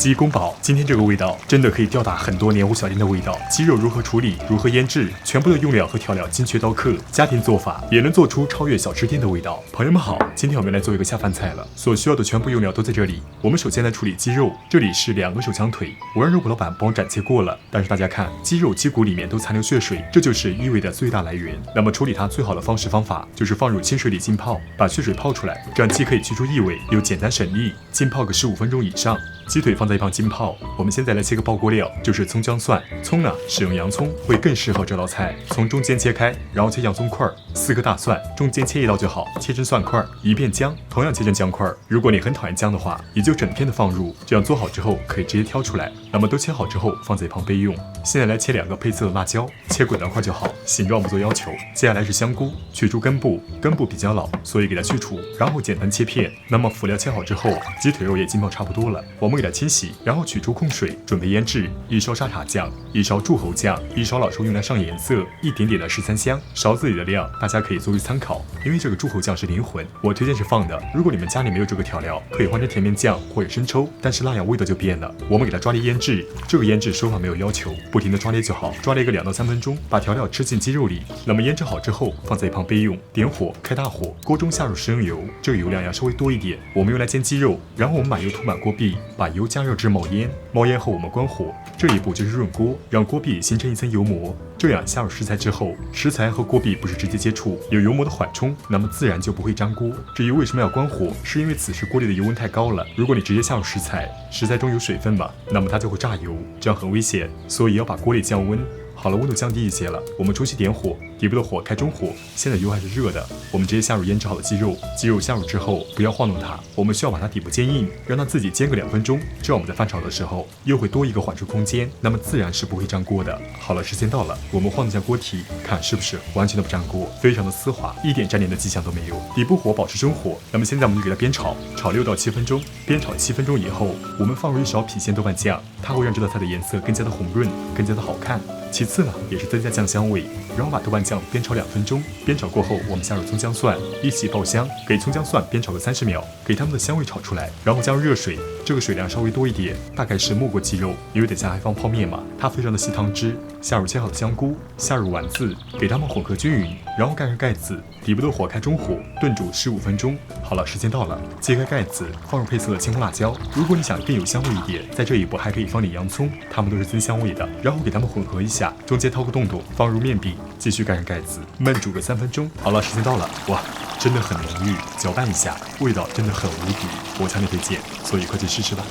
鸡公煲，今天这个味道真的可以吊打很多年无小店的味道。鸡肉如何处理，如何腌制，全部的用料和调料精确刀刻，家庭做法也能做出超越小吃店的味道。朋友们好，今天我们来做一个下饭菜了，所需要的全部用料都在这里。我们首先来处理鸡肉，这里是2个手枪腿，我让肉铺老板帮我斩切过了，但是大家看，鸡肉鸡骨里面都残留血水，这就是异味的最大来源。那么处理它最好的方法就是放入清水里浸泡，把血水泡出来，这样既可以去除异味，又简单省力。浸泡个15分钟以上。鸡腿放在一旁浸泡，我们现在来切个爆锅料，就是葱姜蒜。葱呢，使用洋葱会更适合这道菜。从中间切开，然后切洋葱块，4颗大蒜，中间切一刀就好，切成蒜块。一片姜，同样切成姜块。如果你很讨厌姜的话，也就整片的放入，这样做好之后可以直接挑出来。那么都切好之后放在一旁备用。现在来切2个配色的辣椒，切滚刀块就好，形状不做要求。接下来是香菇，去除根部，根部比较老，所以给它去除，然后简单切片。那么辅料切好之后，鸡腿肉也浸泡差不多了，我们给它清洗，然后取出控水，准备腌制。1勺沙茶酱，1勺柱侯酱，1勺老抽用来上颜色，一点点的13香。勺子里的量大家可以作为参考，因为这个柱侯酱是灵魂，我推荐是放的。如果你们家里没有这个调料，可以换成甜面酱或者生抽，但是辣样味道就变了。我们给它抓捏腌制，这个腌制手法没有要求，不停的抓捏就好，抓捏个2到3分钟，把调料吃进鸡肉里。那么腌制好之后放在一旁备用。点火，开大火，锅中下入食用油，这个油量要稍微多一点，我们用来煎鸡肉。然后我们把油涂满锅壁，把油加热至冒烟，冒烟后我们关火，这一步就是润锅，让锅壁形成一层油膜。这样下入食材之后，食材和锅壁不是直接接触，有油膜的缓冲，那么自然就不会粘锅。至于为什么要关火，是因为此时锅里的油温太高了，如果你直接下入食材，食材中有水分嘛，那么它就会炸油，这样很危险，所以要把锅里降温。好了，温度降低一些了，我们重新点火，底部的火开中火，现在油还是热的，我们直接下入腌制好的鸡肉。鸡肉下入之后，不要晃动它，我们需要把它底部煎硬，让它自己煎个2分钟，这样我们在翻炒的时候又会多一个缓冲空间，那么自然是不会粘锅的。好了，时间到了，我们晃动一下锅体，看是不是完全的不粘锅，非常的丝滑，一点粘连的迹象都没有。底部火保持中火，那么现在我们就给它煸炒，炒6到7分钟。煸炒7分钟以后，我们放入1勺郫县豆瓣酱，它会让这道菜的颜色更加的红润，更加的好看。其次呢，也是增加酱香味，然后把豆瓣酱煸炒2分钟。煸炒过后，我们下入葱姜蒜，一起爆香，给葱姜蒜煸炒个30秒，给它们的香味炒出来，然后加入热水，这个水量稍微多一点，大概是没过鸡肉，因为等下还放泡面嘛，它非常的吸汤汁。下入切好的香菇，下入丸子，给它们混合均匀，然后盖上盖子，底部的火开中火，炖煮15分钟。好了，时间到了，揭开盖子，放入配色的青红辣椒。如果你想更有香味一点，在这一步还可以放点洋葱，它们都是增香味的。然后给它们混合一下，中间掏个洞洞，放入面饼，继续盖上盖子，焖煮个3分钟。好了，时间到了，哇，真的很浓郁，搅拌一下，味道真的很无敌，我强烈推荐，所以快去试试吧。